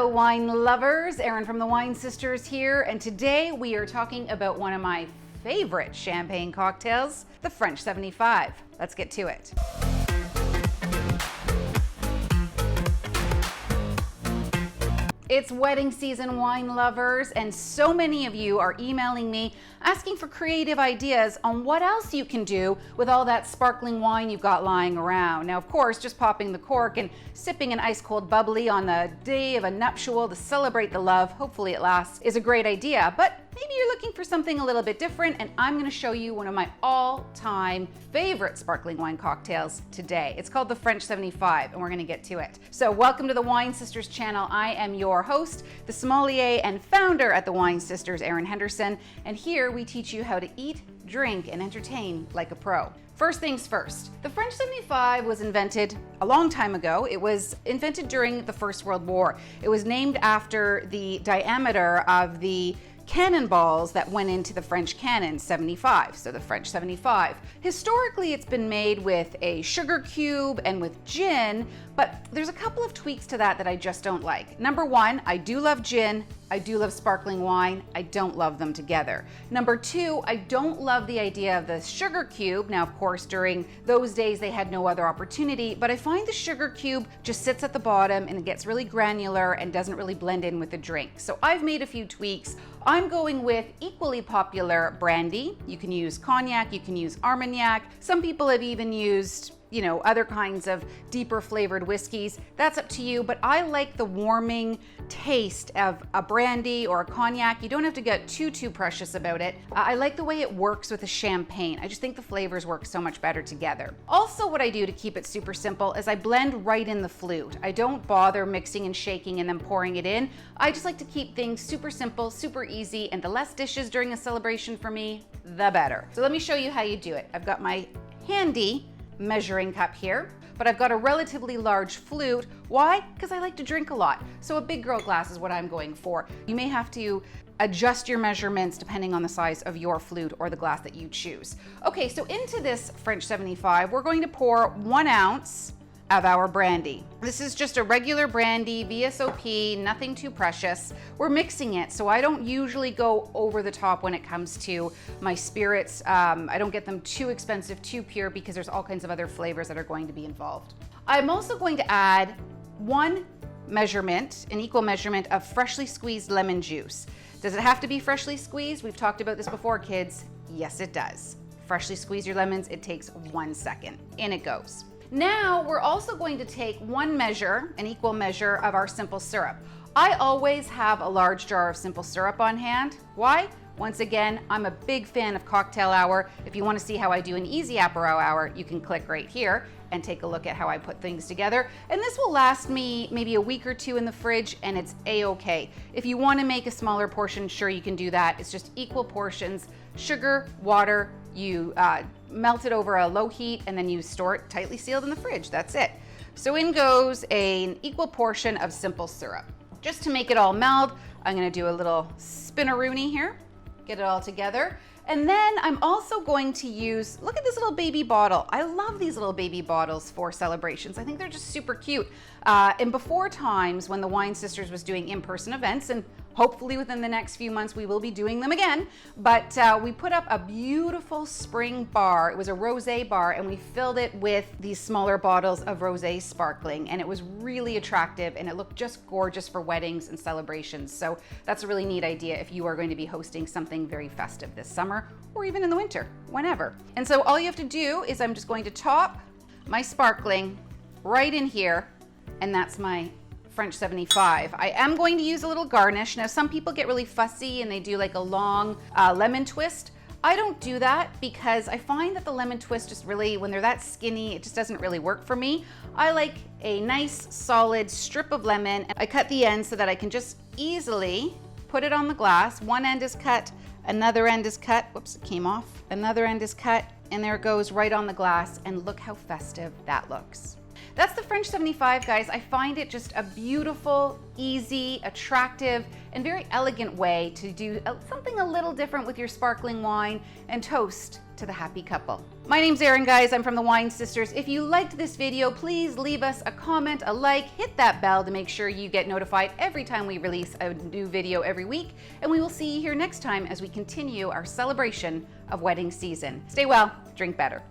Hello wine lovers, Erin from the Wine Sisters here, and today we are talking about one of my favorite champagne cocktails, the French 75. Let's get to it. It's wedding season, wine lovers, and so many of you are emailing me asking for creative ideas on what else you can do with all that sparkling wine you've got lying around. Now, of course, just popping the cork and sipping an ice cold bubbly on the day of a nuptial to celebrate the love, hopefully it lasts, is a great idea, but maybe you're looking for something a little bit different, and I'm gonna show you one of my all-time favorite sparkling wine cocktails today. It's called the French 75, and we're gonna get to it. So welcome to the Wine Sisters channel. I am your host, the sommelier and founder at the Wine Sisters, Erin Henderson, and here we teach you how to eat, drink, and entertain like a pro. First things first, the French 75 was invented a long time ago. It was invented during the First World War. It was named after the diameter of the cannonballs that went into the French cannon 75, so the French 75. Historically, it's been made with a sugar cube and with gin, but there's a couple of tweaks to that I just don't like. Number one, I do love gin, I do love sparkling wine, I don't love them together. Number two, I don't love the idea of the sugar cube. Now, of course, during those days, they had no other opportunity, but I find the sugar cube just sits at the bottom and it gets really granular and doesn't really blend in with the drink. So I've made a few tweaks. I'm going with equally popular brandy. You can use cognac, you can use Armagnac. Some people have even used other kinds of deeper flavored whiskeys. That's up to you, but I like the warming taste of a brandy or a cognac. You don't have to get too precious about it. I like the way it works with a champagne. I just think the flavors work so much better together. Also, what I do to keep it super simple is I blend right in the flute. I don't bother mixing and shaking and then pouring it in. I just like to keep things super simple, super easy, and the less dishes during a celebration for me, the better. So let me show you how you do it. I've got my handy measuring cup here, but I've got a relatively large flute. Why? Because I like to drink a lot. So a big girl glass is what I'm going for. You may have to adjust your measurements depending on the size of your flute or the glass that you choose. Okay, so into this French 75, we're going to pour 1 ounce of our brandy. This is just a regular brandy, VSOP, nothing too precious. We're mixing it, so I don't usually go over the top when it comes to my spirits. I don't get them too expensive, too pure, because there's all kinds of other flavors that are going to be involved. I'm also going to add an equal measurement of freshly squeezed lemon juice. Does it have to be freshly squeezed? We've talked about this before, kids. Yes, it does. Freshly squeeze your lemons. It takes 1 second. In it goes. Now we're also going to take an equal measure of our simple syrup. I always have a large jar of simple syrup on hand. Why? Once again, I'm a big fan of cocktail hour. If you want to see how I do an easy apéro hour, you can click right here and take a look at how I put things together. And this will last me maybe a week or two in the fridge, and it's a-okay. If you want to make a smaller portion, sure, you can do that. It's just equal portions, sugar, water. You melt it over a low heat, and then you store it tightly sealed in the fridge. That's it. So in goes an equal portion of simple syrup. Just to make it all meld, I'm gonna do a little spinaroonie here, get it all together. And then I'm also going to use, look at this little baby bottle. I love these little baby bottles for celebrations. I think they're just super cute. And before times when the Wine Sisters was doing in-person events, and hopefully within the next few months we will be doing them again, but we put up a beautiful spring bar. It was a rosé bar, and we filled it with these smaller bottles of rosé sparkling, and it was really attractive, and it looked just gorgeous for weddings and celebrations. So that's a really neat idea if you are going to be hosting something very festive this summer, or even in the winter, whenever. And so all you have to do is I'm just going to top my sparkling right in here, and that's my French 75. I am going to use a little garnish. Now, some people get really fussy and they do like a long lemon twist. I don't do that because I find that the lemon twist just really, when they're that skinny, it just doesn't really work for me. I like a nice solid strip of lemon, and I cut the end so that I can just easily put it on the glass. One end is cut, another end is cut. Whoops, it came off. Another end is cut, and there it goes right on the glass, and look how festive that looks. That's the French 75, guys. I find it just a beautiful, easy, attractive, and very elegant way to do something a little different with your sparkling wine and toast to the happy couple. My name's Erin, guys. I'm from the Wine Sisters. If you liked this video, please leave us a comment, a like, hit that bell to make sure you get notified every time we release a new video every week. And we will see you here next time as we continue our celebration of wedding season. Stay well, drink better.